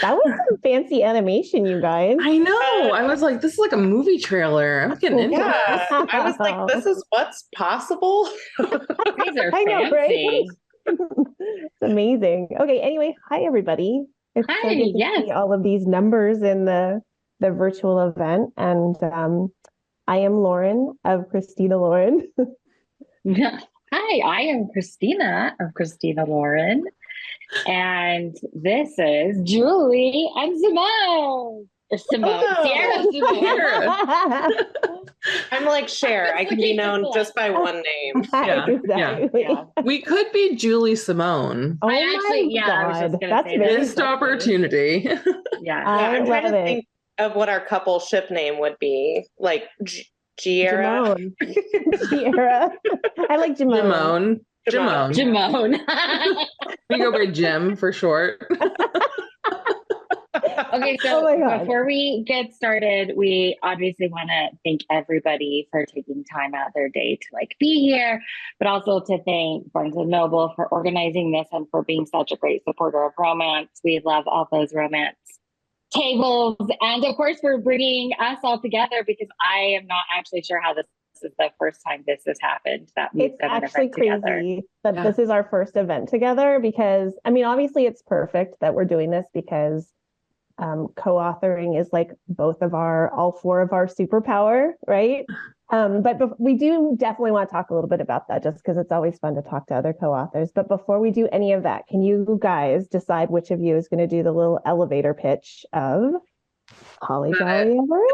That was some fancy animation, you guys. I know. I was like, this is like a movie trailer. I'm getting into this. Yeah, I was like, this is what's possible. These are I know, right? fancy. It's amazing. Okay, anyway, hi everybody. It's so Hi, good to yes. see all of these numbers in the virtual event. And I am Lauren of Christina Lauren. Hi, I am Christina of Christina Lauren. And this is Julie and Simone. Or Simone. Hello. Sierra Simone. I'm like Cher. I can be known just by one name. Yeah, Exactly. Yeah. We could be Julie Simone. Oh I my actually, yeah, I was just God. gonna That's say very that. Missed exciting. opportunity. Yeah. I'm trying love to it. think of what our couple ship name would be. Like Giera. Jamone. Sierra. I like Jamone. Jamone. Jamone. We go by Jim for short. Okay, Oh so my God. before we get started, we obviously want to thank everybody for taking time out their day to like be here, but also to thank Barnes and Noble for organizing this and for being such a great supporter of romance. We love all those romance tables, and of course for bringing us all together, because I am not actually sure how this is the first time this has happened, that we've It's done an actually event together. crazy that Yeah. this is our first event together because, I mean, obviously it's perfect that we're doing this because co-authoring is like all four of our superpower, right? But we do definitely want to talk a little bit about that just because it's always fun to talk to other co-authors. But before we do any of that, can you guys decide which of you is going to do the little elevator pitch of Holly Jolly Ever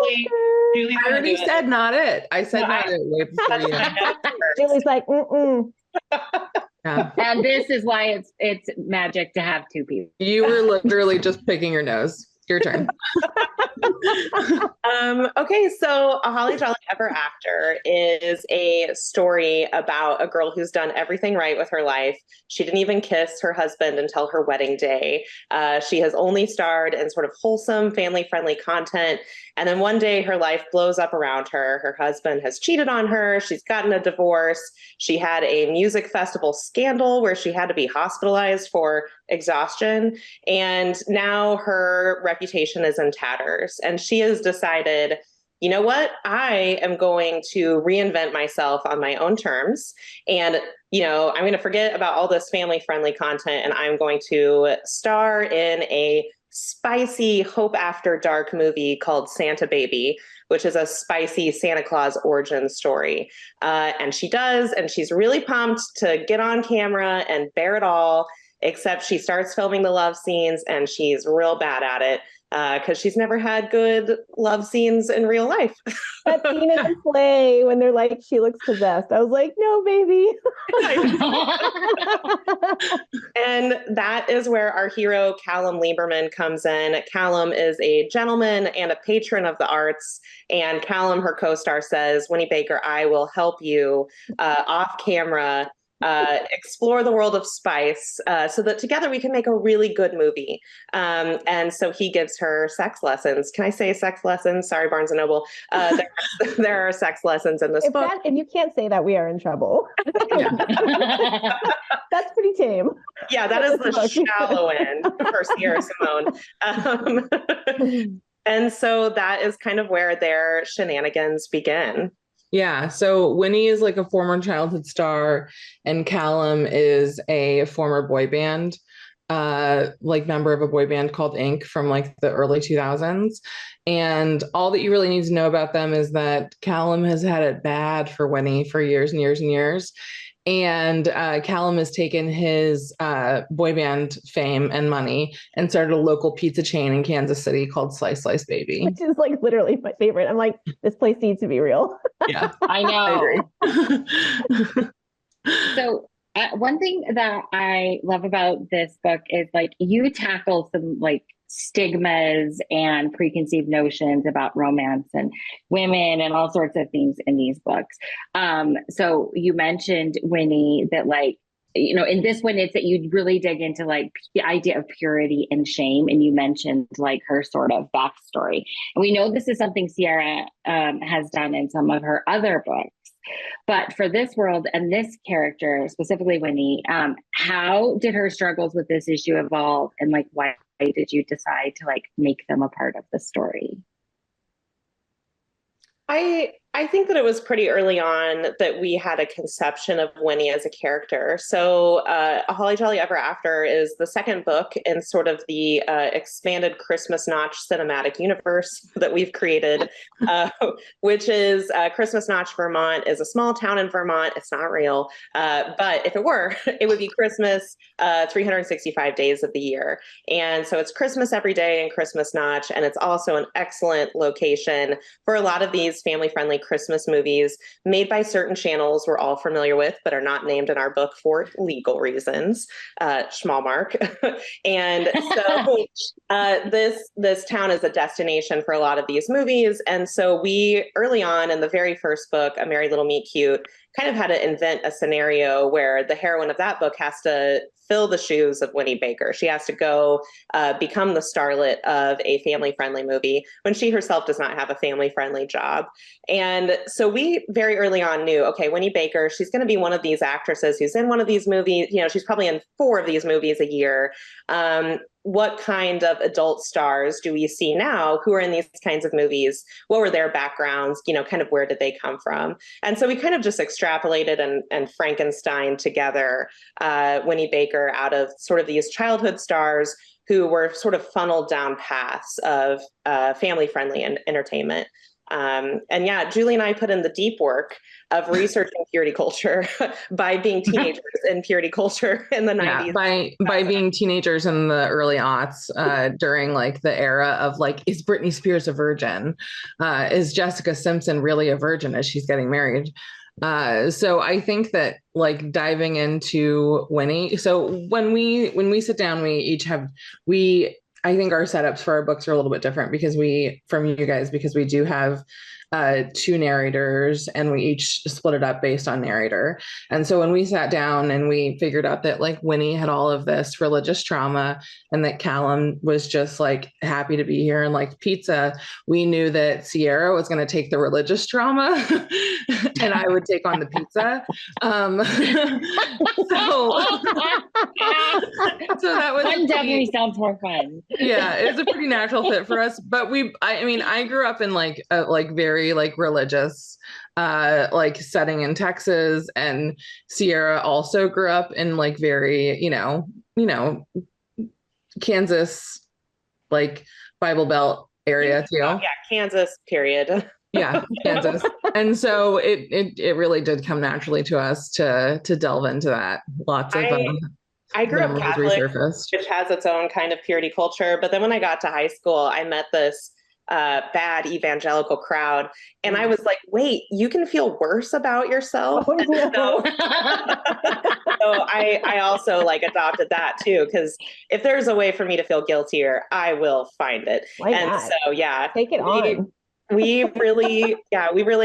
Julie's I gonna already do it. said not it. I said No, not it way before That's you. my next first. Julie's like, mm-mm. Yeah. And this is why it's magic to have two people. You were literally just picking your nose. Your turn. Okay, so A Holly Jolly Ever After is a story about a girl who's done everything right with her life. She didn't even kiss her husband until her wedding day. She has only starred in sort of wholesome, family-friendly content. And then one day her life blows up around her. Her husband has cheated on her. She's gotten a divorce. She had a music festival scandal where she had to be hospitalized for exhaustion. And now her reputation is in tatters. And she has decided, you know what? I am going to reinvent myself on my own terms. And, I'm going to forget about all this family-friendly content and I'm going to star in a spicy Hope After Dark movie called Santa Baby, which is a spicy Santa Claus origin story. And she does, and she's really pumped to get on camera and bear it all, except she starts filming the love scenes and she's real bad at it because she's never had good love scenes in real life. That scene in the play when they're like, she looks possessed. I was like, no, baby. And that is where our hero, Callum Lieberman, comes in. Callum is a gentleman and a patron of the arts. And Callum, her co-star, says, Winnie Baker, I will help you off camera explore the world of spice so that together we can make a really good movie. And so he gives her sex lessons. Can I say sex lessons? Sorry, Barnes and Noble. There are sex lessons in this book. If you can't say that, we are in trouble. Yeah. That's pretty tame. Yeah, that is the shallow end for Sierra Simone. And so that is kind of where their shenanigans begin. Yeah. So Winnie is like a former childhood star, and Callum is a former boy band, member of a boy band called Inc. from like the early 2000s. And all that you really need to know about them is that Callum has had it bad for Winnie for years and years and years. And Callum has taken his boy band fame and money and started a local pizza chain in Kansas City called Slice Slice Baby. Which is like literally my favorite. I'm like, this place needs to be real. Yeah, I know. I agree. So one thing that I love about this book is like you tackle some like stigmas and preconceived notions about romance and women and all sorts of things in these books. So you mentioned, Winnie, that like, in this one, it's that you really dig into like the idea of purity and shame. And you mentioned like her sort of backstory. And we know this is something Sierra has done in some of her other books. But for this world and this character, specifically Winnie, how did her struggles with this issue evolve, and like why did you decide to like make them a part of the story? I think that it was pretty early on that we had a conception of Winnie as a character. So, A Holly Jolly Ever After is the second book in sort of the expanded Christmas Notch cinematic universe that we've created, uh, which is Christmas Notch, Vermont is a small town in Vermont. It's not real, but if it were, it would be Christmas 365 days of the year. And so it's Christmas every day in Christmas Notch, and it's also an excellent location for a lot of these family-friendly Christmas movies made by certain channels we're all familiar with, but are not named in our book for legal reasons. Schmalmark. And so this town is a destination for a lot of these movies. And so we, early on in the very first book, A Merry Little Meet Cute, kind of had to invent a scenario where the heroine of that book has to fill the shoes of Winnie Baker. She has to go become the starlet of a family-friendly movie when she herself does not have a family-friendly job. And so we very early on knew, okay, Winnie Baker, she's going to be one of these actresses who's in one of these movies. You know, she's probably in 4 of these movies a year. What kind of adult stars do we see now who are in these kinds of movies? What were their backgrounds? You know, kind of where did they come from? And so we kind of just extrapolated and Frankenstein together Winnie Baker out of sort of these childhood stars who were sort of funneled down paths of family-friendly entertainment. And yeah, Julie and I put in the deep work of researching purity culture by being teenagers in purity culture in the 90s. By being teenagers in the early aughts, during like the era of like, is Britney Spears a virgin? Is Jessica Simpson really a virgin as she's getting married? So I think that like diving into Winnie. So when we sit down, I think our setups for our books are a little bit different from you guys, because we do have 2 narrators and we each split it up based on narrator. And so when we sat down and we figured out that like Winnie had all of this religious trauma and that Callum was just like happy to be here and like pizza, we knew that Sierra was going to take the religious trauma and I would take on the pizza. So that was definitely sounds more fun. Yeah, it's a pretty natural fit for us. But I grew up in like a very like religious like setting in Texas, and Sierra also grew up in like very, you know, Kansas, like Bible Belt area too. Yeah, Kansas, period. Yeah, Kansas. And so it really did come naturally to us to delve into that. Lots of I grew up Catholic, resurfaced, which has its own kind of purity culture. But then when I got to high school, I met this bad evangelical crowd. And I was like, wait, you can feel worse about yourself? Oh, no. So I also like adopted that too, because if there's a way for me to feel guiltier, I will find it. Why and not? so, yeah. Take it on. We really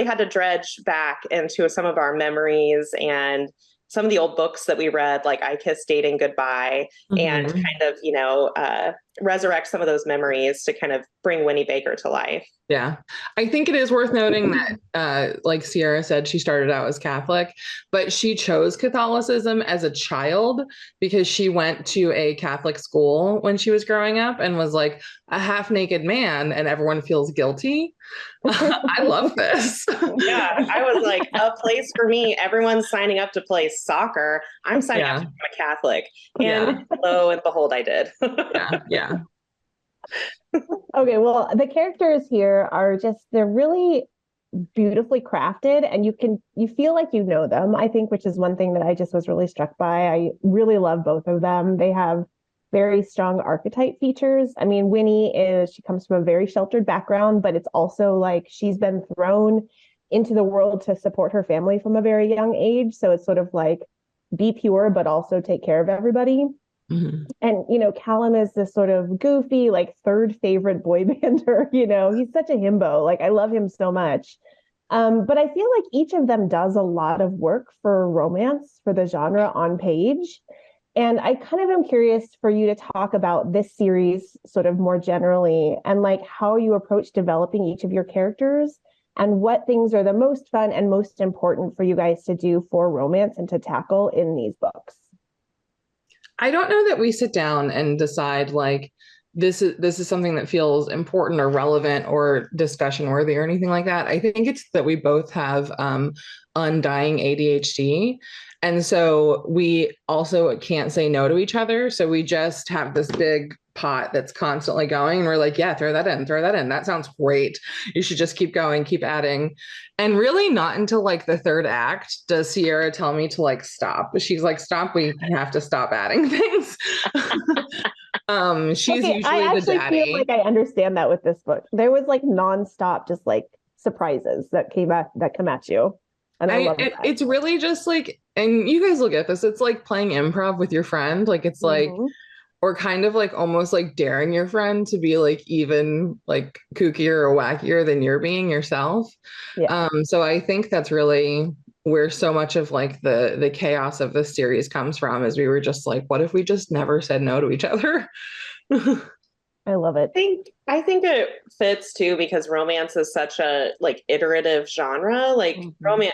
had to dredge back into some of our memories and some of the old books that we read, like I Kissed Dating Goodbye, and kind of, resurrect some of those memories to kind of bring Winnie Baker to life. Yeah. I think it is worth noting that, like Sierra said, she started out as Catholic, but she chose Catholicism as a child because she went to a Catholic school when she was growing up and was like a half naked man and everyone feels guilty. I love this. Yeah. I was like, a place for me. Everyone's signing up to play soccer. I'm signing up to become a Catholic. And lo and behold, I did. Yeah. Okay, well, the characters here are they're really beautifully crafted, and you feel like you know them, I think, which is one thing that I just was really struck by. I really love both of them. They have very strong archetype features. I mean, she comes from a very sheltered background, but it's also like she's been thrown into the world to support her family from a very young age. So it's sort of like be pure, but also take care of everybody. Mm-hmm. And, Callum is this sort of goofy, like 3rd favorite boy bander, he's such a himbo. Like I love him so much. But I feel like each of them does a lot of work for romance, for the genre on page. And I kind of am curious for you to talk about this series sort of more generally and like how you approach developing each of your characters and what things are the most fun and most important for you guys to do for romance and to tackle in these books. I don't know that we sit down and decide like this is something that feels important or relevant or discussion worthy or anything like that. I think it's that we both have undying ADHD. And so we also can't say no to each other. So we just have this big pot that's constantly going. And we're like, yeah, throw that in, throw that in. That sounds great. You should just keep going, keep adding. And really not until like the third act does Sierra tell me to like stop. She's like, stop, we have to stop adding things. She's Okay, I usually the actually daddy. feel like I understand that with this book. There was like nonstop, just like surprises that come at you. And I love that. It's really just like, and you guys will get this. It's like playing improv with your friend. Like it's like, or kind of like almost like daring your friend to be like even like kookier or wackier than you're being yourself. Yeah. So I think that's really where so much of like the chaos of this series comes from, is we were just like, what if we just never said no to each other? I love it. I think it fits too, because romance is such a like iterative genre. Like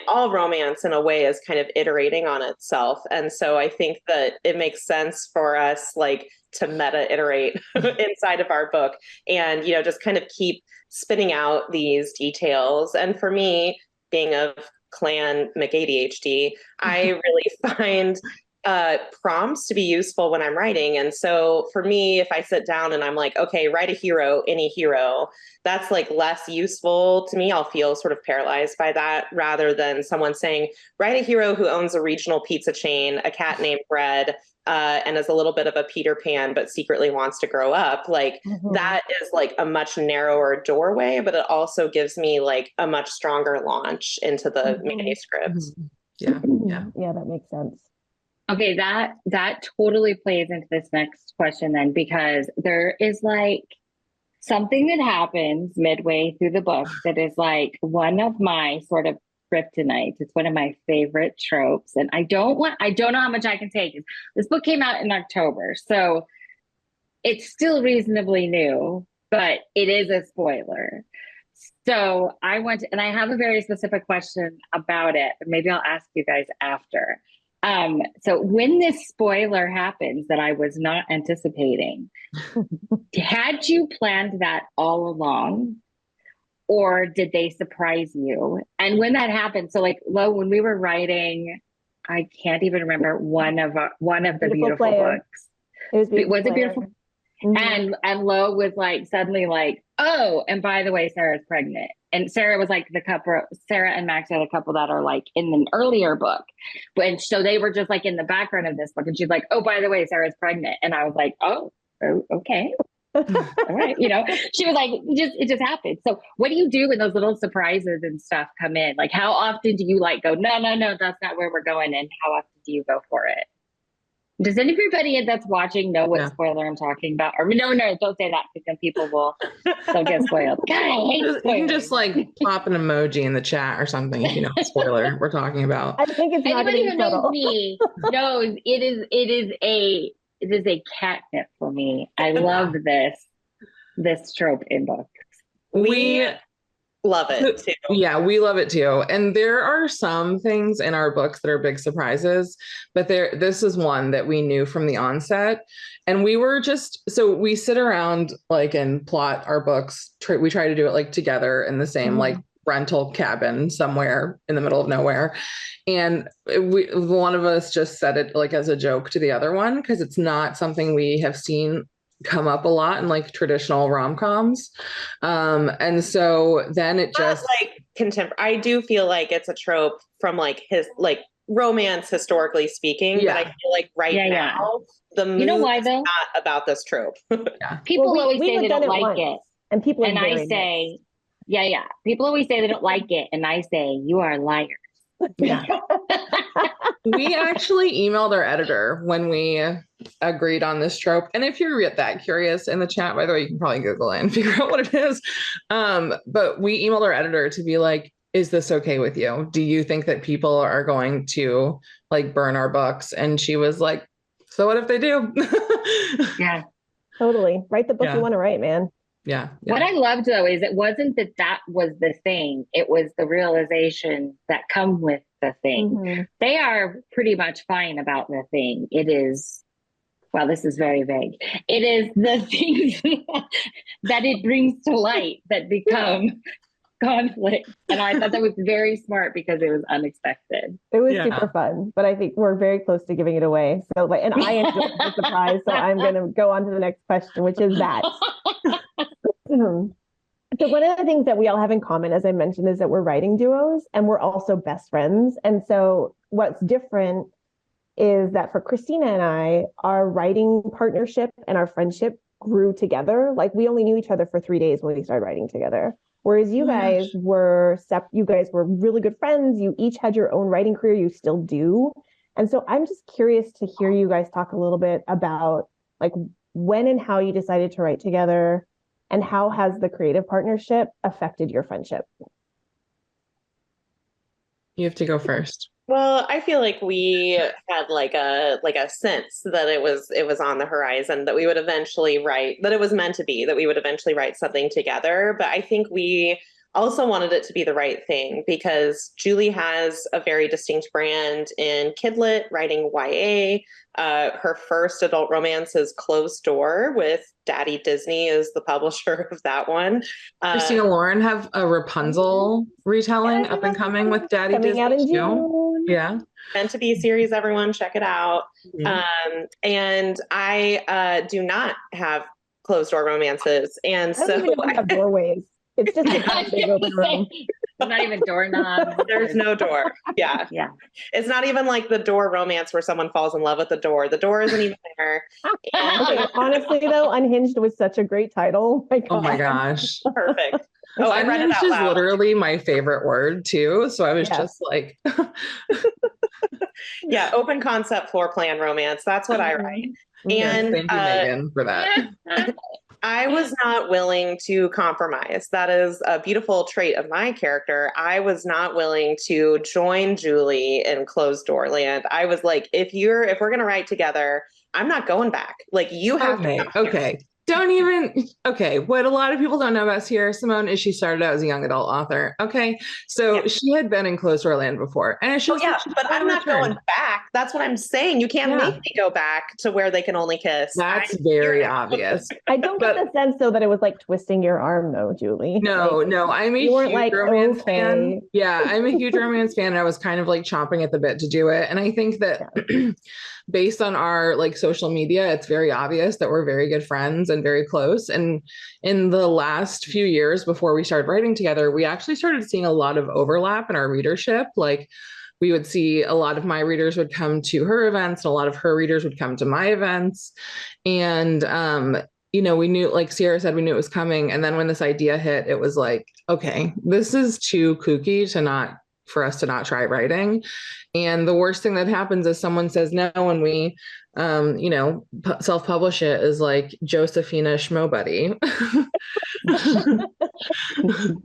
all romance in a way is kind of iterating on itself. And so I think that it makes sense for us like to meta iterate inside of our book and, you know, just kind of keep spinning out these details. And for me, being of clan McADHD, I really find prompts to be useful when I'm writing. And so for me, if I sit down and I'm like, okay, write a hero, any hero, that's like less useful to me. I'll feel sort of paralyzed by that, rather than someone saying, write a hero who owns a regional pizza chain, a cat named Bread, and is a little bit of a Peter Pan, but secretly wants to grow up. Like that is like a much narrower doorway, but it also gives me like a much stronger launch into the manuscript. Yeah. Yeah, that makes sense. Okay, that totally plays into this next question then, because there is like something that happens midway through the book that is like one of my sort of kryptonites. It's one of my favorite tropes, and I don't know how much I can take. This book came out in October, so it's still reasonably new, but it is a spoiler. So and I have a very specific question about it, but maybe I'll ask you guys after. So when this spoiler happens that I was not anticipating, had you planned that all along, or did they surprise you? And when that happened, so like Lo, when we were writing, I can't even remember one of the beautiful books. Was it beautiful? And Lo was like suddenly like, oh, and by the way, Sarah's pregnant. And Sarah was like the couple, Sarah and Max are the couple that are like in the earlier book. And so they were just like in the background of this book. And she's like, oh, by the way, Sarah's pregnant. And I was like, oh okay. All right. You know, she was like, it just happened. So what do you do when those little surprises and stuff come in? Like, how often do you like go, no, that's not where we're going? And how often do you go for it? Does anybody that's watching know what spoiler I'm talking about? Or no, don't say that, because then people they'll get spoiled. God, I hate spoilers. You can just like pop an emoji in the chat or something if you know what spoiler we're talking about. I think it's not anybody who knows me knows it is a catnip for me. I love this trope in books. We love it too. Yeah, we love it too. And there are some things in our books that are big surprises, but this is one that we knew from the onset. And we were so we sit around like and plot our books. We try to do it like together in the same like rental cabin somewhere in the middle of nowhere. And one of us just said it like as a joke to the other one, because it's not something we have seen come up a lot in like traditional rom-coms. And so then it just like contemporary. I do feel like it's a trope from like his like romance historically speaking, but I feel like now the movie, you know why though? Not about this trope. People always say they don't like it. And people and I say people always say they don't like it, and I say you are liars. Yeah. We actually emailed our editor when we agreed on this trope. And if you're that curious in the chat, by the way, you can probably Google it and figure out what it is. But we emailed our editor to be like, is this okay with you? Do you think that people are going to like burn our books? And she was like, so what if they do? Yeah, totally. Write the book you want to write, man. Yeah. What I loved though is it wasn't that was the thing. It was the realization that come with the thing. They are pretty much fine about the thing. It is Wow, this is very vague. It is the things that it brings to light that become conflict. And I thought that was very smart because it was unexpected. It was super fun, but I think we're very close to giving it away. So like, and I enjoyed the surprise. So I'm going to go on to the next question, which is that. So one of the things that we all have in common, as I mentioned, is that we're writing duos and we're also best friends. And so what's different is that for Christina and I, our writing partnership and our friendship grew together. Like we only knew each other for 3 days when we started writing together. Whereas you guys were really good friends. You each had your own writing career. You still do. And so I'm just curious to hear you guys talk a little bit about like when and how you decided to write together, and how has the creative partnership affected your friendship? You have to go first. Well, I feel like we had like a sense that it was on the horizon, that we would eventually write, that it was meant to be, that we would eventually write something together. But I think we also wanted it to be the right thing because Julie has a very distinct brand in kidlit, writing YA. Her first adult romance is Closed Door with Daddy Disney is the publisher of that one. Christina Lauren have a Rapunzel retelling up and coming with Daddy coming Disney out in too. June. Yeah. Meant to be a series, everyone, check it out. And I do not have closed door romances. And I don't even have doorways. It's just a big open room. There's not even doorknobs. There's no door. Yeah. Yeah. It's not even like the door romance where someone falls in love with the door. The door isn't even there. Okay, honestly, though, Unhinged was such a great title. Oh my gosh. Perfect. Oh, I read it out is loud. Literally my favorite word too. So I was just like, yeah, open concept floor plan romance. That's what I write. And thank you, Megan, for that. I was not willing to compromise. That is a beautiful trait of my character. I was not willing to join Julie in closed door land. I was like, if we're going to write together, I'm not going back. Like you have to. Okay. What a lot of people don't know about Sierra Simone is she started out as a young adult author. Okay. So she had been in closed door land before. And it's just, but I'm not going back. That's what I'm saying. You can't make me go back to where they can only kiss. That's very obvious. I don't get the sense though that it was like twisting your arm though, Julie. No, I'm a huge romance fan. Yeah, I'm a huge romance fan. And I was kind of like chomping at the bit to do it. And I think that based on our like social media, it's very obvious that we're very good friends and very close. And in the last few years before we started writing together, we actually started seeing a lot of overlap in our readership. Like we would see a lot of my readers would come to her events and a lot of her readers would come to my events. And, we knew, like Sierra said, we knew it was coming. And then when this idea hit, it was like, okay, this is too kooky for us to not try writing. And the worst thing that happens is someone says no, and we, self-publish it is like Josephina Schmobuddy.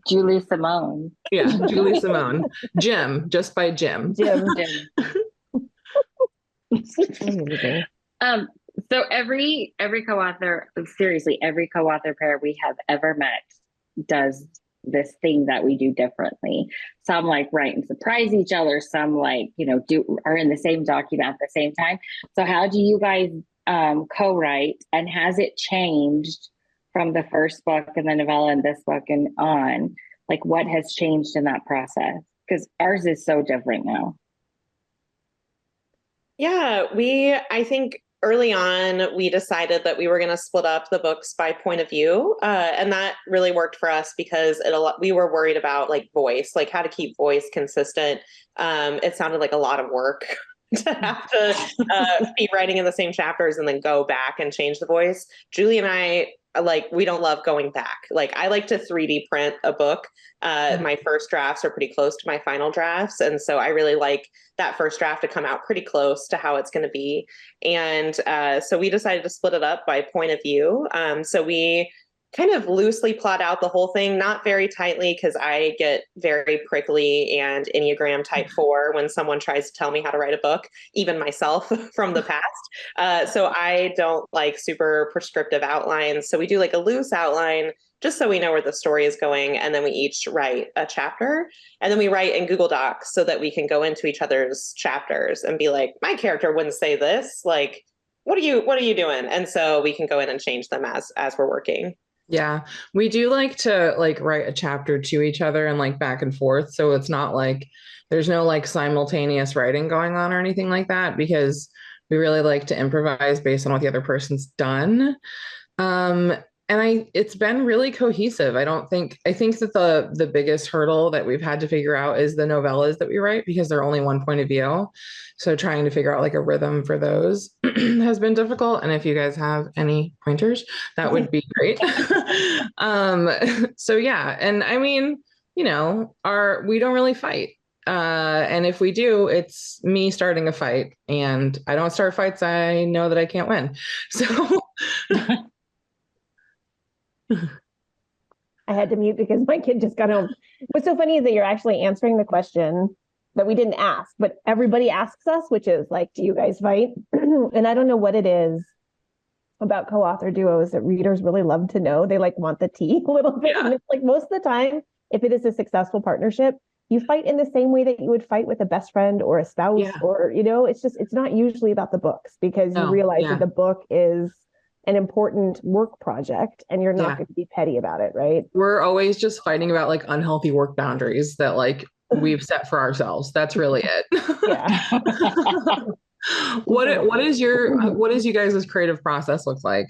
Julie Simone. Yeah, Julie Simone. Jim, just by Jim. Jim. So every co-author, seriously, every co-author pair we have ever met does this thing that we do differently. Some like write and surprise each other. Some like, are in the same document at the same time. So how do you guys co-write, and has it changed from the first book and the novella and this book and on? Like what has changed in that process? Because ours is so different now. Yeah, I think early on, we decided that we were going to split up the books by point of view. And that really worked for us because we were worried about like voice, like how to keep voice consistent. It sounded like a lot of work to have to be writing in the same chapters and then go back and change the voice. Julie and I, we don't love going back. Like I like to 3D print a book. My first drafts are pretty close to my final drafts. And so I really like that first draft to come out pretty close to how it's going to be. And so we decided to split it up by point of view. So we kind of loosely plot out the whole thing, not very tightly, because I get very prickly and Enneagram type 4 when someone tries to tell me how to write a book, even myself from the past. So I don't like super prescriptive outlines. So we do like a loose outline just so we know where the story is going. And then we each write a chapter, and then we write in Google Docs so that we can go into each other's chapters and be like, my character wouldn't say this. Like, what are you doing? And so we can go in and change them as we're working. Yeah. We do like to like write a chapter to each other and like back and forth. So it's not like there's no like simultaneous writing going on or anything like that, because we really like to improvise based on what the other person's done. Um, and it's been really cohesive. I think that the biggest hurdle that we've had to figure out is the novellas that we write, because they're only one point of view. So trying to figure out like a rhythm for those has been difficult. And if you guys have any pointers, that would be great. um, so yeah. And I mean, you know, we don't really fight. And if we do, it's me starting a fight, and I don't start fights I know that I can't win. So I had to mute because my kid just got home. What's so funny is that you're actually answering the question that we didn't ask, but everybody asks us, which is like, do you guys fight? And I don't know what it is about co-author duos that readers really love to know. They like want the tea a little bit. Yeah. And it's like most of the time, if it is a successful partnership, you fight in the same way that you would fight with a best friend or a spouse, Yeah. or, you know, it's not usually about the books, because you realize that the book is an important work project and you're not going to be petty about it, right? We're always just fighting about like unhealthy work boundaries that like we've set for ourselves. That's really it. Yeah. What is you guys' creative process look like?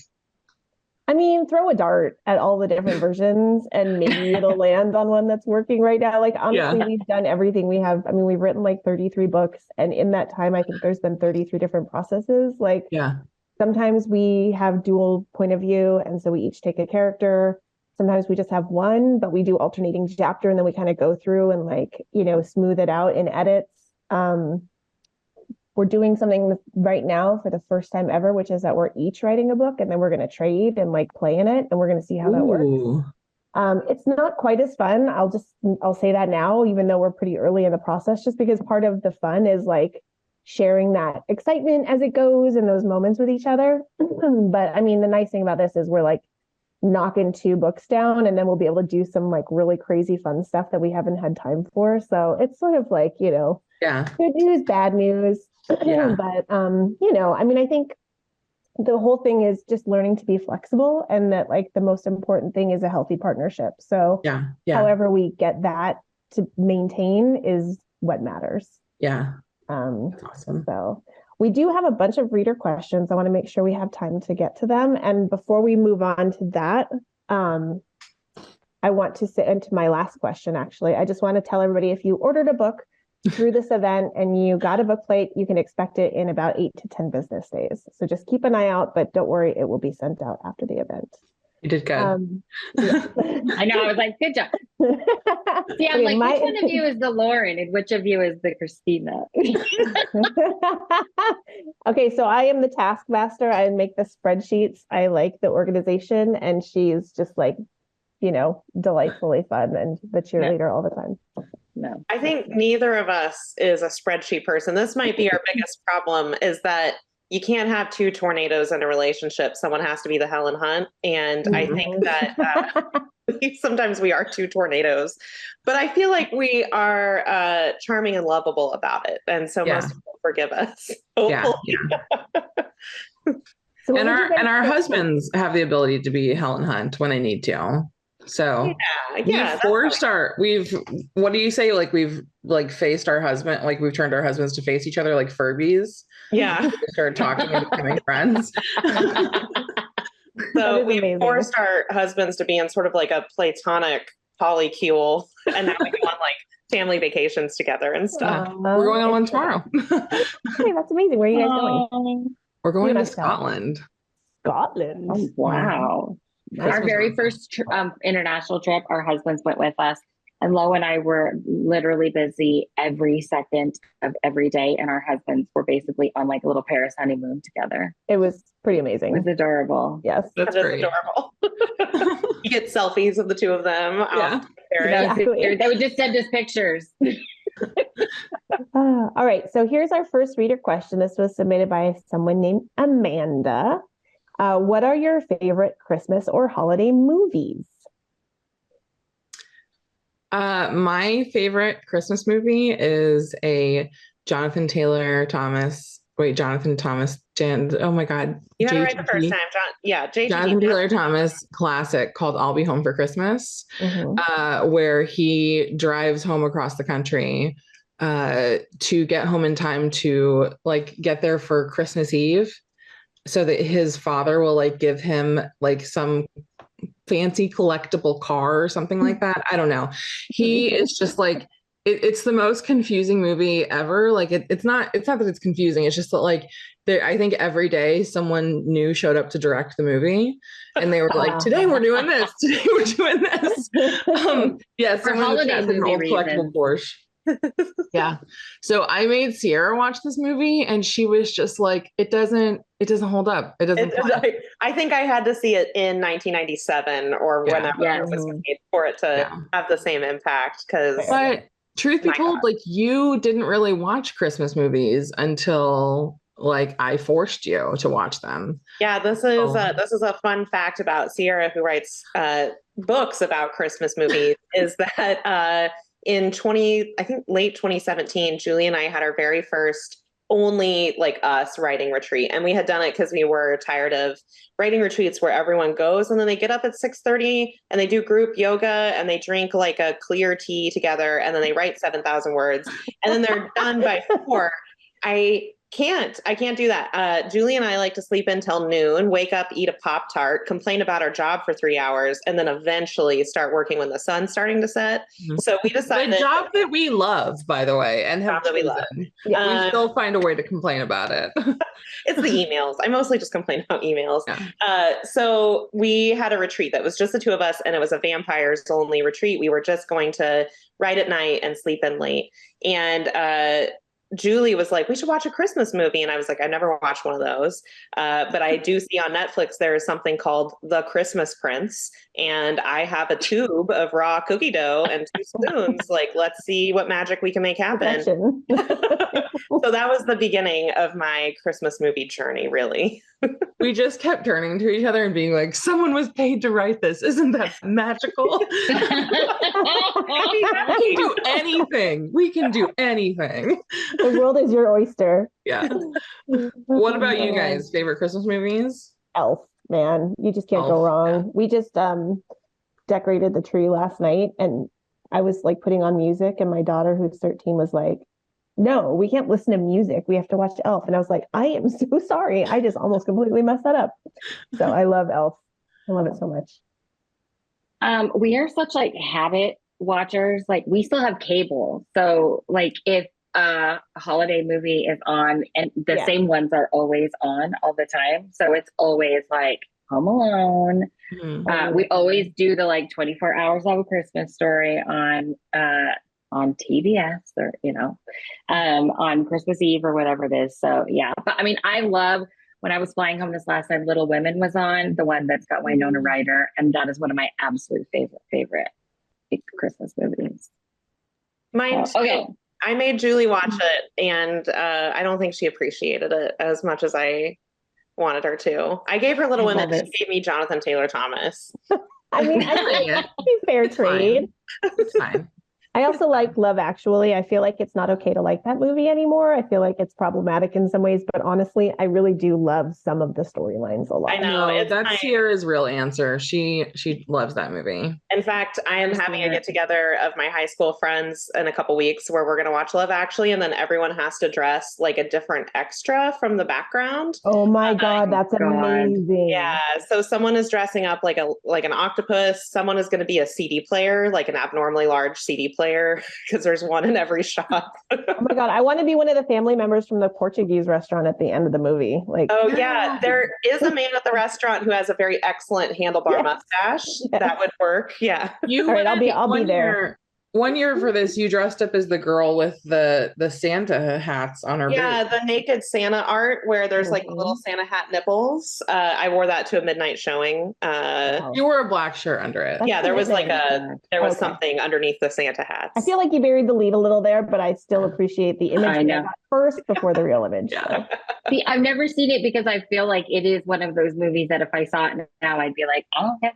I mean, throw a dart at all the different versions and maybe it'll land on one that's working right now. Like, honestly, we've done everything. We've written like 33 books. And in that time, I think there's been 33 different processes. Like, sometimes we have dual point of view. And so we each take a character. Sometimes we just have one, but we do alternating chapter. And then we kind of go through and like, you know, smooth it out in edits. We're doing something right now for the first time ever, which is that we're each writing a book and then we're going to trade and like play in it. And we're going to see how that works. It's not quite as fun. I'll say that now, even though we're pretty early in the process, just because part of the fun is like sharing that excitement as it goes and those moments with each other. But I mean, the nice thing about this is we're like knocking 2 books down and then we'll be able to do some like really crazy fun stuff that we haven't had time for. So it's sort of like, you know, good news, bad news. But, you know, I mean, I think the whole thing is just learning to be flexible, and that like the most important thing is a healthy partnership. So however we get that to maintain is what matters. Yeah. That's awesome. So we do have a bunch of reader questions. I want to make sure we have time to get to them. And before we move on to that, I want to sit into my last question. Actually, I just want to tell everybody, if you ordered a book through this event and you got a book plate, you can expect it in about 8 to 10 business days. So just keep an eye out, but don't worry, it will be sent out after the event. You did good. I know. I was like, good job. See, I'm like, which one of you is the Lauren and which of you is the Christina? Okay, so I am the taskmaster. I make the spreadsheets. I like the organization, and she's just like, you know, delightfully fun and the cheerleader all the time. No, I think neither of us is a spreadsheet person. This might be our biggest problem, is that you can't have 2 tornadoes in a relationship. Someone has to be the Helen Hunt. And I think that sometimes we are 2 tornadoes, but I feel like we are charming and lovable about it. And so most people forgive us. So and our husbands have the ability to be Helen Hunt when they need to. So what do you say? Like we've like faced our husband, like we've turned our husbands to face each other like Furbies. Yeah. We started talking and becoming friends. So we forced our husbands to be in sort of like a platonic polycule, and now we go on like family vacations together and stuff. We're going on one tomorrow. Hey, that's amazing. Where are you guys going? We're going to Scotland. Scotland. Oh, wow. Our very first international trip, our husbands went with us, and Lo and I were literally busy every second of every day, and our husbands were basically on like a little Paris honeymoon together. It was pretty amazing. It was adorable. Yes, that's adorable. You get selfies of the 2 of them. They would just send us pictures. All right, so here's our first reader question. This was submitted by someone named Amanda. What are your favorite Christmas or holiday movies? My favorite Christmas movie is a Jonathan Thomas Oh my God. You got it right the first time, Jonathan Taylor Thomas classic called I'll Be Home for Christmas, where he drives home across the country to get home in time to like get there for Christmas Eve so that his father will like give him like some fancy collectible car or something like that. I don't know. He is just like, it's the most confusing movie ever. Like it's not that it's confusing. It's just that like I think every day someone new showed up to direct the movie and they were like, today we're doing this. Today we're doing this. Yeah. For holiday movie an old collectible Porsche. Yeah. So I made Sierra watch this movie and she was just like, it doesn't hold up. It doesn't. I think I had to see it in 1997 or whenever it was made for it to have the same impact. But truth be told, like you didn't really watch Christmas movies until like I forced you to watch them. Yeah, this is a fun fact about Sierra, who writes books about Christmas movies, is that in late 2017, Julie and I had our very first only like us writing retreat. And we had done it because we were tired of writing retreats where everyone goes and then they get up at 6:30 and they do group yoga and they drink like a clear tea together and then they write 7,000 words and then they're done by 4. I can't do that. Julie and I like to sleep until noon, wake up, eat a Pop-Tart, complain about our job for 3 hours, and then eventually start working when the sun's starting to set. Mm-hmm. So we decided— the job that we love, by the way, and have that we love. We still find a way to complain about it. It's the emails. I mostly just complain about emails. Yeah. So we had a retreat that was just the two of us, and it was a vampires only retreat. We were just going to write at night and sleep in late. And Julie was like, we should watch a Christmas movie. And I was like, I never watched one of those. But I do see on Netflix, there is something called The Christmas Prince. And I have a tube of raw cookie dough and 2 spoons. Like, let's see what magic we can make happen. So that was the beginning of my Christmas movie journey, really. We just kept turning to each other and being like, someone was paid to write this. Isn't that magical? We can do anything. We can do anything. The world is your oyster. Yeah. What about you guys? Favorite Christmas movies? Elf, man. You just can't go wrong. Yeah. We just decorated the tree last night and I was like putting on music and my daughter, who's 13, was like, no, we can't listen to music. We have to watch Elf. And I was like, I am so sorry. I just almost completely messed that up. So I love Elf. I love it so much. We are such like habit watchers. Like we still have cable. So like if a holiday movie is on and the same ones are always on all the time. So it's always like Home Alone. Mm-hmm. We always do the like 24 Hours of a Christmas Story on TBS or, on Christmas Eve or whatever it is. So yeah, but I mean, I love when I was flying home this last time, Little Women was on, the one that's got Winona Ryder. And that is one of my absolute favorite Christmas movies. Mine too. Okay. I made Julie watch it and I don't think she appreciated it as much as I wanted her to. I gave her Little Women and she gave me Jonathan Taylor Thomas. I mean, I think fair trade. It's fine. I also like Love Actually. I feel like it's not okay to like that movie anymore. I feel like it's problematic in some ways, but honestly, I really do love some of the storylines a lot. I know. That's Sierra's real answer. She loves that movie. In fact, I am having a get together of my high school friends in a couple weeks where we're going to watch Love Actually, and then everyone has to dress like a different extra from the background. Oh my God, that's amazing. Yeah. So someone is dressing up like an octopus. Someone is going to be a CD player, like an abnormally large CD player, because there's one in every shop. Oh my God, I want to be one of the family members from the Portuguese restaurant at the end of the movie. Like, oh yeah, there is a man at the restaurant who has a very excellent handlebar mustache. Yes. That would work. Yeah. All right, I'll be there. One year for this, you dressed up as the girl with the Santa hats on her boot. Yeah, the naked Santa art where there's like little Santa hat nipples. I wore that to a midnight showing. You wore a black shirt under it. Yeah, there was something underneath the Santa hats. I feel like you buried the lead a little there, but I still appreciate the image I got first before the real image. Yeah. So. See, I've never seen it because I feel like it is one of those movies that if I saw it now, I'd be like, oh, okay.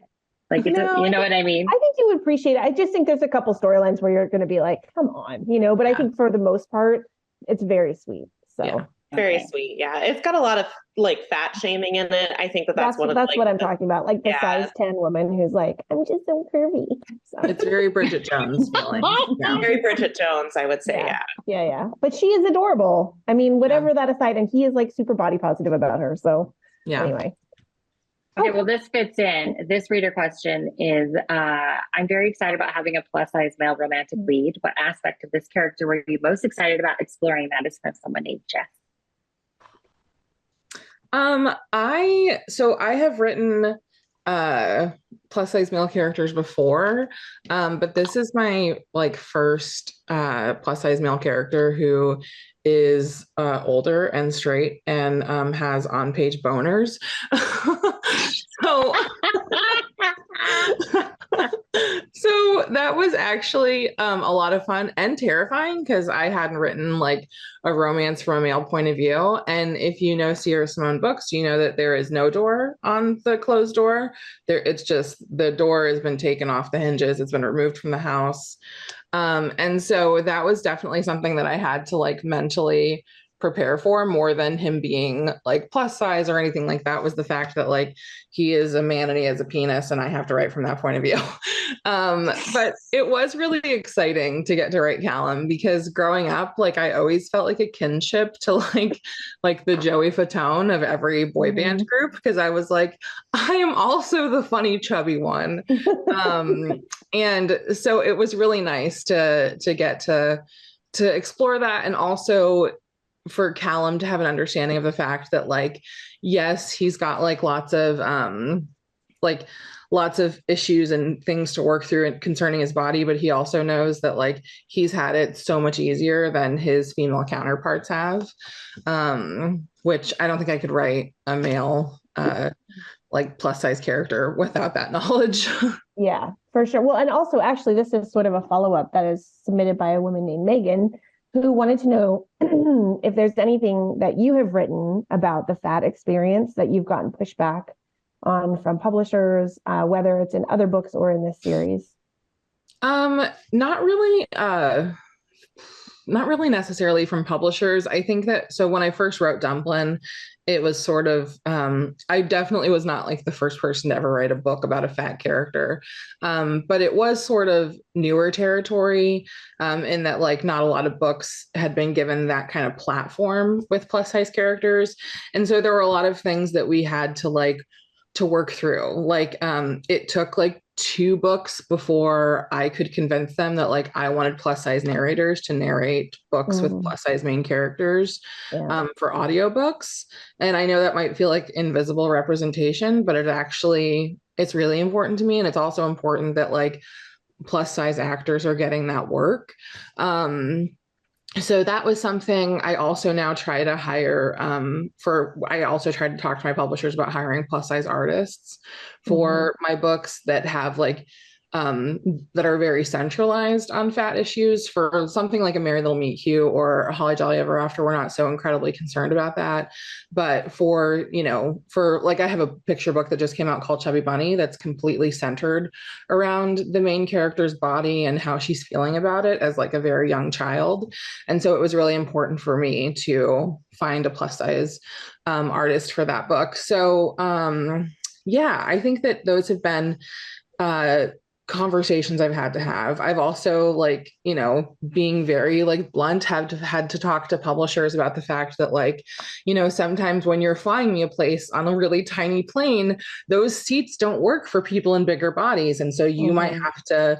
Like, you know what I mean? I think you would appreciate it. I just think there's a couple storylines where you're going to be like, come on, but I think for the most part, it's very sweet. So Very Okay. sweet. Yeah. It's got a lot of like fat shaming in it. I think that that's one of that's like what I'm talking about. Like the yeah, size 10 woman who's like, I'm just so curvy. So. It's very Bridget Jones feeling. Yeah. very Bridget Jones, I would say. Yeah. Yeah. Yeah. But she is adorable. I mean, Yeah. whatever that aside, and he is like super body positive about her. So Yeah. anyway. Okay, well, this fits in. This reader question is I'm very excited about having a plus size male romantic lead. What aspect of this character were you most excited about exploring that is from someone named Jess? I have written plus size male characters before, but this is my like first plus size male character who is older and straight and has on page boners. So so that was actually a lot of fun and terrifying because I hadn't written like a romance from a male point of view. And if you know Sierra Simone books, you know that there is no door on the closed door. It's just the door has been taken off the hinges. It's been removed from the house. And so that was definitely something that I had to like mentally prepare for more than him being like plus size or anything like that was the fact that like he is a man and he has a penis and I have to write from that point of view. But it was really exciting to get to write Callum because growing up, like I always felt like a kinship to like the Joey Fatone of every boy band group because I was like, I am also the funny chubby one. And so it was really nice to get to explore that and also for Callum to have an understanding of the fact that like yes he's got like lots of issues and things to work through concerning his body, but he also knows that like he's had it so much easier than his female counterparts have, which I don't think I could write a male like plus size character without that knowledge. Yeah, for sure. Well, and also actually this is sort of a follow-up that is submitted by a woman named Megan who wanted to know if there's anything that you have written about the fat experience that you've gotten pushback on from publishers, whether it's in other books or in this series. Not really necessarily from publishers. I think that so when I first wrote Dumplin, it was sort of I definitely was not like the first person to ever write a book about a fat character. But it was sort of newer territory in that like not a lot of books had been given that kind of platform with plus size characters. And so there were a lot of things that we had to like to work through. Like it took like 2 books before I could convince them that like I wanted plus size narrators to narrate books with plus size main characters for audiobooks. And I know that might feel like invisible representation, but it's really important to me. And it's also important that like plus size actors are getting that work. So that was something I also now try to hire I also tried to talk to my publishers about hiring plus size artists for my books that have like that are very centralized on fat issues. For something like A Merry Little Meet Cute or Holly Jolly Ever After, we're not so incredibly concerned about that. But for like I have a picture book that just came out called Chubby Bunny that's completely centered around the main character's body and how she's feeling about it as like a very young child. And so it was really important for me to find a plus size artist for that book. So yeah, I think that those have been conversations I've had to have. I've also like, being very like blunt, had to talk to publishers about the fact that like, sometimes when you're flying me a place on a really tiny plane, those seats don't work for people in bigger bodies. And so you might have to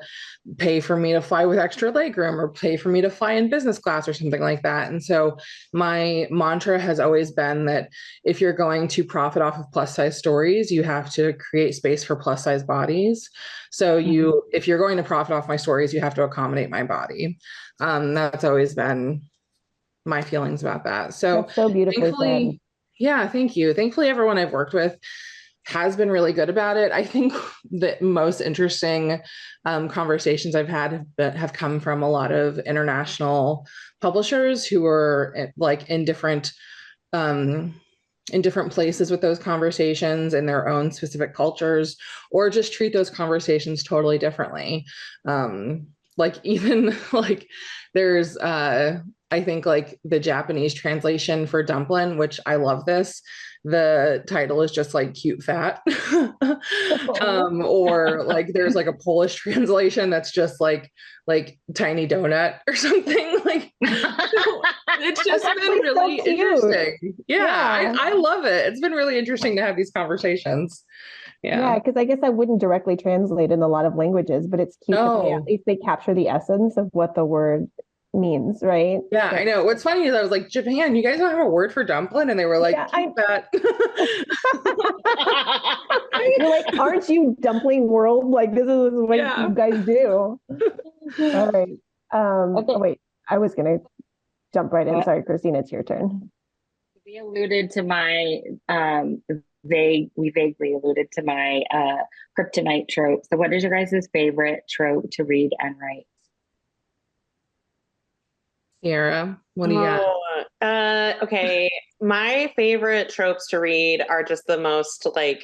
pay for me to fly with extra legroom or pay for me to fly in business class or something like that. And so my mantra has always been that if you're going to profit off of plus size stories, you have to create space for plus size bodies. So if you're going to profit off my stories, you have to accommodate my body. That's always been my feelings about that. So that's so beautifully said. Yeah, thank you. Thankfully, everyone I've worked with has been really good about it. I think the most interesting conversations I've had have come from a lot of international publishers who are like in different places with those conversations in their own specific cultures, or just treat those conversations totally differently. like even like there's I think like the Japanese translation for dumpling, which I love this. The title is just like cute fat. Or like there's like a Polish translation that's just like tiny donut or something. Like it's just been really so interesting. Yeah, Yeah. I love it. It's been really interesting to have these conversations. Yeah, because I guess I wouldn't directly translate in a lot of languages, but it's cute that at least they capture the essence of what the word means, right? Yeah, I know. What's funny is I was like, Japan, you guys don't have a word for dumpling? And they were like, keep that. You're like, aren't you dumpling world? Like, this is what you guys do. All right. Okay. Oh, wait, I was going to jump right in. Sorry, Christina, it's your turn. We alluded to my, we vaguely alluded to my kryptonite trope. So what is your guys' favorite trope to read and write? Sierra, what do you got? Okay. My favorite tropes to read are just the most like,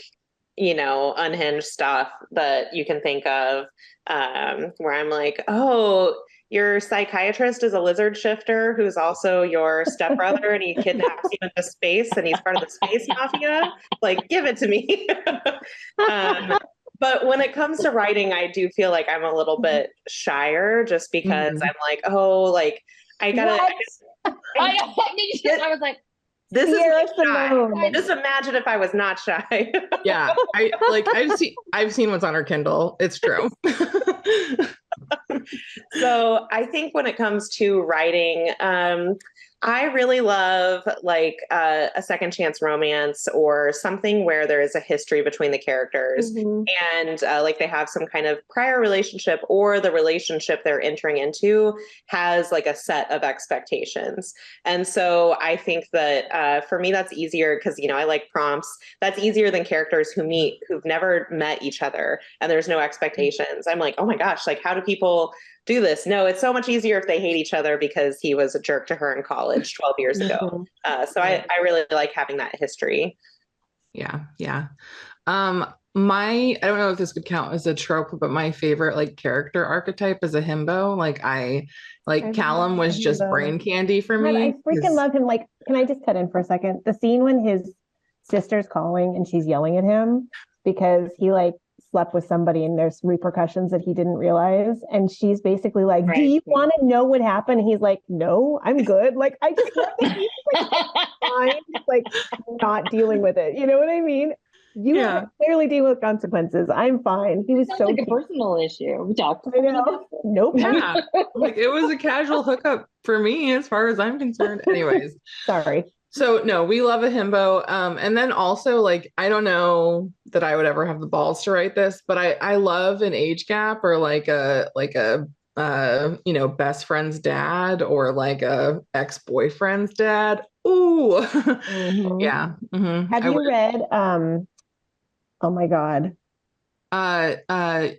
unhinged stuff that you can think of. Where I'm like, oh, your psychiatrist is a lizard shifter who's also your stepbrother and he kidnaps you into space and he's part of the space mafia. Like, give it to me. But when it comes to writing, I do feel like I'm a little bit shyer just because I'm like, oh, like I was like, this Sierra is shy. Simone. Just imagine if I was not shy. Yeah, I've seen what's on her Kindle. It's true. So I think when it comes to writing, I really love like a second chance romance or something where there is a history between the characters and like they have some kind of prior relationship or the relationship they're entering into has like a set of expectations. And so I think that for me, that's easier because, I like prompts. That's easier than characters who've never met each other and there's no expectations. I'm like, oh my gosh, like how do people do this? No, it's so much easier if they hate each other because he was a jerk to her in college 12 years ago. So I really like having that history. Yeah. I don't know if this would count as a trope, but my favorite like character archetype is a himbo. Callum was just brain candy for me. I freaking love him. Like, can I just cut in for a second? The scene when his sister's calling and she's yelling at him because he like slept with somebody and there's repercussions that he didn't realize. And she's basically like, do you want to know what happened? And he's like, no, I'm good. Like, I just love that he's like, fine, like not dealing with it. You know what I mean? You are clearly dealing with consequences. I'm fine. He was so like a personal issue. We talked. I know. Nope. Yeah. Like it was a casual hookup for me as far as I'm concerned. Anyways. Sorry. So no, we love a himbo. And then also like, I don't know that I would ever have the balls to write this, but I love an age gap or like a best friend's dad or like a ex-boyfriend's dad. Ooh. Yeah. Have you read, oh my God.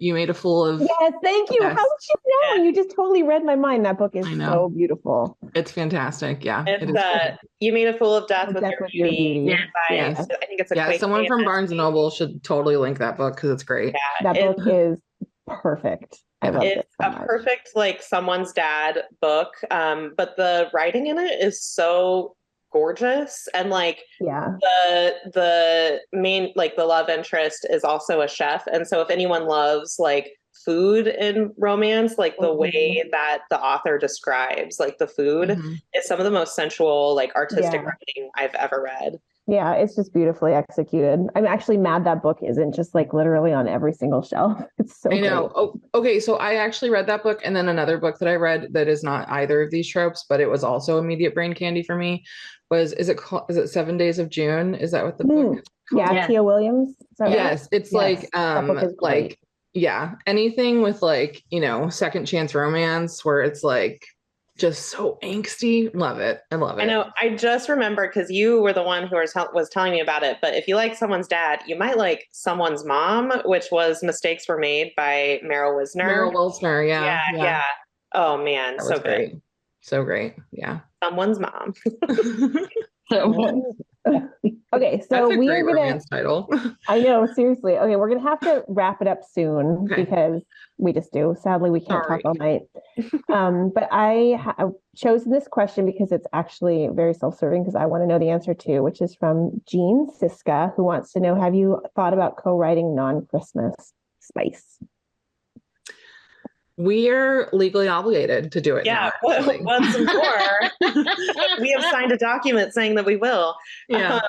You Made a Fool of. Yes, thank you. How would you know? You just totally read my mind. That book is so beautiful. It's fantastic. Yeah. It's You Made a Fool of Death with Your Beauty. Yes. I think it's a someone from Barnes and Noble should totally link that book because it's great. Yeah, that book is perfect. I love it. It's a perfect like someone's dad book. But the writing in it is so gorgeous and like the main like the love interest is also a chef, and so if anyone loves like food in romance, like the way that the author describes like the food is some of the most sensual like artistic writing I've ever read. Yeah, it's just beautifully executed. I'm actually mad that book isn't just like literally on every single shelf. It's so I know. Oh, okay. So I actually read that book, and then another book that I read that is not either of these tropes, but it was also immediate brain candy for me. Is it 7 Days of June? Is that what the book? Yeah, Tia Williams. Yes, it's like anything with like second chance romance where it's like just so angsty. Love it. I love it. I know. I just remember because you were the one who was telling me about it. But if you like someone's dad, you might like someone's mom, which was Mistakes Were Made by Meryl Wilsner. Yeah. Oh man, so great. Good. So great. Yeah. Someone's mom. Okay, so That's a we great are gonna. romance title. I know, seriously. Okay, we're gonna have to wrap it up soon Okay. because we just do. Sadly, we can't talk Sorry. all night. But I have chosen this question because it's actually very self-serving because I want to know the answer too, which is from Jean Siska, who wants to know, have you thought about co-writing non-Christmas spice? We're legally obligated to do it Yeah, now. what's more, we have signed a document saying that we will. Yeah.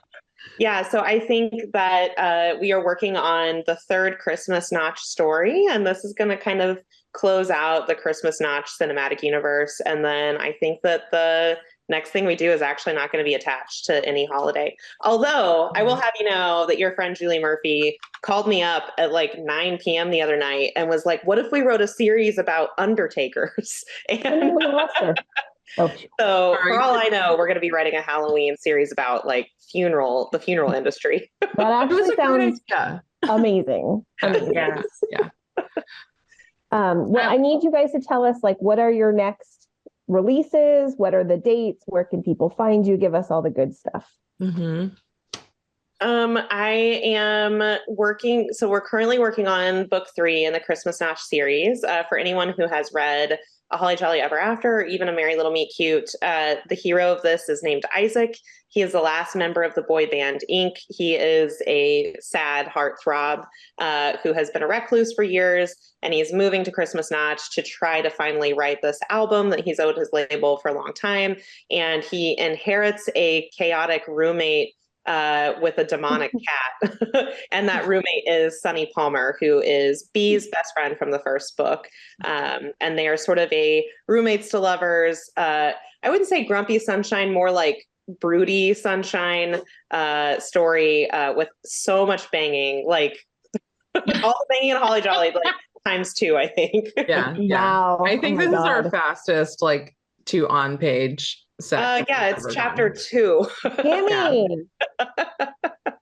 Yeah, so I think that we are working on the third Christmas Notch story, and this is going to kind of close out the Christmas Notch cinematic universe. And then I think that the next thing we do is actually not going to be attached to any holiday. Although I will have you know that your friend Julie Murphy called me up at like 9 p.m. the other night and was like, "What if we wrote a series about undertakers?" And We lost her. Oh, so Sorry. for all I know, we're going to be writing a Halloween series about like the funeral industry. that It was actually a great sounds idea. amazing. Amazing. Yeah. Yeah. Well, I need you guys to tell us, like, what are your next releases? What are the dates? Where can people find you? Give us all the good stuff. Mm-hmm. I am working, so we're currently working on book 3 in the Christmas Notch series. For anyone who has read A Holly Jolly Ever After, or even A Merry Little Meet Cute, the hero of this is named Isaac. He is the last member of the boy band Inc. He is a sad heartthrob who has been a recluse for years, and he's moving to Christmas Notch to try to finally write this album that he's owed his label for a long time. And he inherits a chaotic roommate with a demonic cat. And that roommate is Sunny Palmer, who is Bee's best friend from the first book. And they are sort of a roommates to lovers. I wouldn't say grumpy sunshine, more like broody sunshine story with so much banging, like all the banging in Holly Jolly, like ×2, I think. Yeah. Wow. I think Oh my this is our God. fastest, like, to on page set. Yeah, it's chapter 2. Gimme.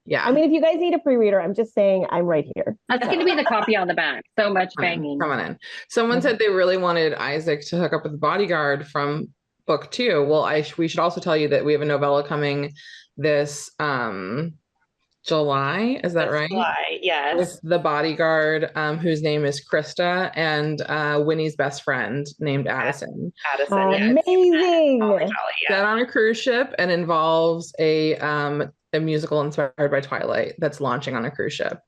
Yeah. I mean, if you guys need a pre-reader, I'm just saying I'm right here. That's going to be the copy on the back. So much banging. Come on in. Someone said they really wanted Isaac to hook up with the bodyguard from book 2. Well, we should also tell you that we have a novella coming this July. Is that right? July, yes. With the bodyguard, whose name is Krista, and Winnie's best friend named Addison. Addison, yes. Amazing. Holly Jolly, yeah. Set on a cruise ship and involves a musical inspired by Twilight that's launching on a cruise ship.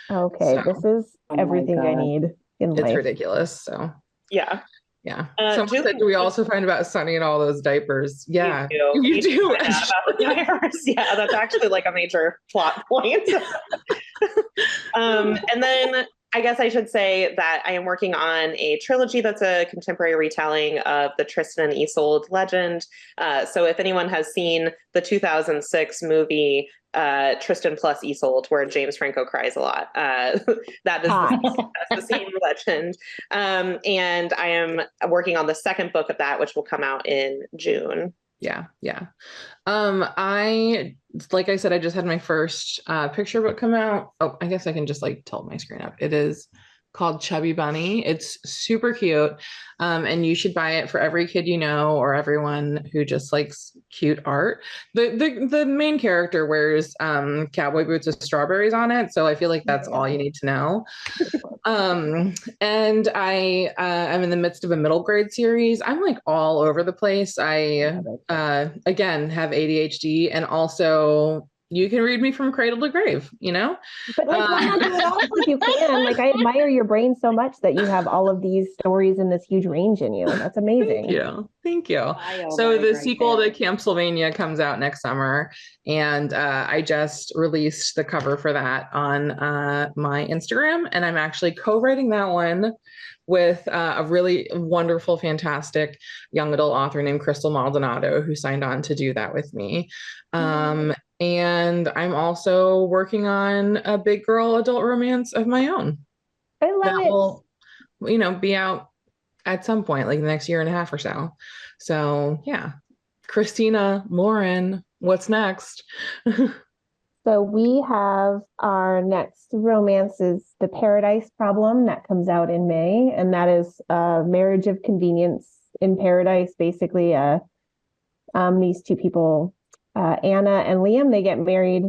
Okay, So, this is everything I need in It's life. ridiculous. So Yeah. yeah. Julie, Someone said, do we also find about Sunny and all those diapers? Yeah, you do. Find out about the diapers. Yeah, that's actually like a major plot point. And then I guess I should say that I am working on a trilogy that's a contemporary retelling of the Tristan and Isolde legend. So if anyone has seen the 2006 movie Tristan plus Isolde, where James Franco cries a lot, that's the same legend. And I am working on the second book of that, which will come out in June. Yeah. Like I said, I just had my first picture book come out. Oh, I guess I can just like tilt my screen up. It is called Chubby Bunny. It's super cute. And you should buy it for every kid you know, or everyone who just likes cute art. The main character wears cowboy boots with strawberries on it. So I feel like that's all you need to know. And I'm in the midst of a middle grade series. I'm like all over the place. I again have ADHD, and also you can read me from cradle to grave, But like, why not do it all if you can? Like, I admire your brain so much that you have all of these stories and this huge range in you. That's amazing. Thank you. So the sequel to Camp Sylvania comes out next summer, and I just released the cover for that on my Instagram, and I'm actually co-writing that one with a really wonderful, fantastic young adult author named Crystal Maldonado, who signed on to do that with me. And I'm also working on a big girl adult romance of my own. I love it. Will, be out at some point, like the next year and a half or so. So yeah. Christina Lauren, what's next? So we have our next romance is The Paradise Problem, that comes out in May. And that is a marriage of convenience in paradise. Basically, these two people, Anna and Liam, they get married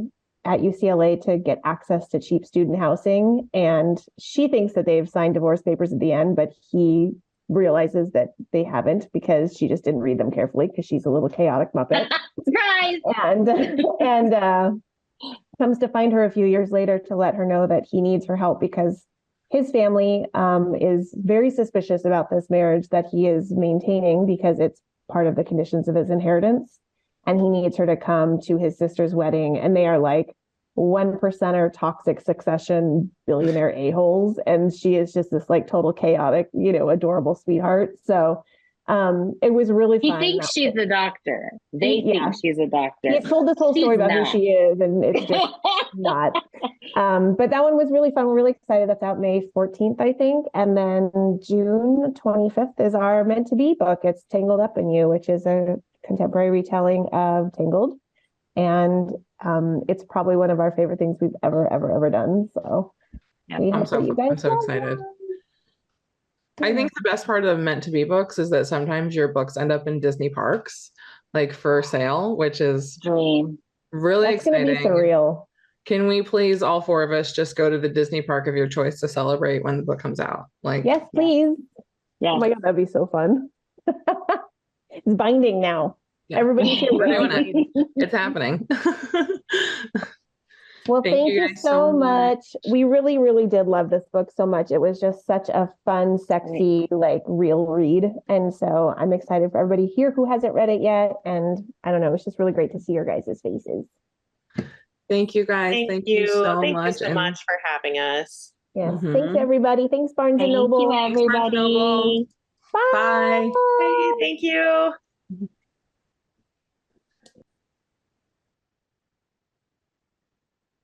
at UCLA to get access to cheap student housing. And she thinks that they've signed divorce papers at the end, but he realizes that they haven't because she just didn't read them carefully because she's a little chaotic Muppet. Surprise! And comes to find her a few years later to let her know that he needs her help because his family is very suspicious about this marriage that he is maintaining because it's part of the conditions of his inheritance. And he needs her to come to his sister's wedding. And they are like 1%er toxic succession billionaire a-holes. And she is just this like total chaotic, adorable sweetheart. So it was really fun. He thinks she's a doctor. They think she's a doctor. He told this whole story about who she is, and it's just not. But that one was really fun. We're really excited. That's out May 14th, I think. And then June 25th is our Meant to Be book. It's Tangled Up in You, which is a contemporary retelling of Tangled. And it's probably one of our favorite things we've ever done. So I'm so excited. I think the best part of Meant to Be books is that sometimes your books end up in Disney parks, like for sale, which is really exciting. That's gonna be surreal. Can we please, all four of us, just go to the Disney park of your choice to celebrate when the book comes out? Yes, please. Yeah. Oh my God, that'd be so fun. It's binding now. Yeah. Everybody's here. We're doing it. It's happening. Well, thank you so much. We really, really did love this book so much. It was just such a fun, sexy, real read. And so I'm excited for everybody here who hasn't read it yet. And I don't know, it's just really great to see your guys' faces. Thank you, guys. Thank you so much. Thank you so much for having us. Yes. Thanks, everybody. Thanks, Barnes & Noble. Thank you, everybody. Bye. Bye. Bye. Thank you.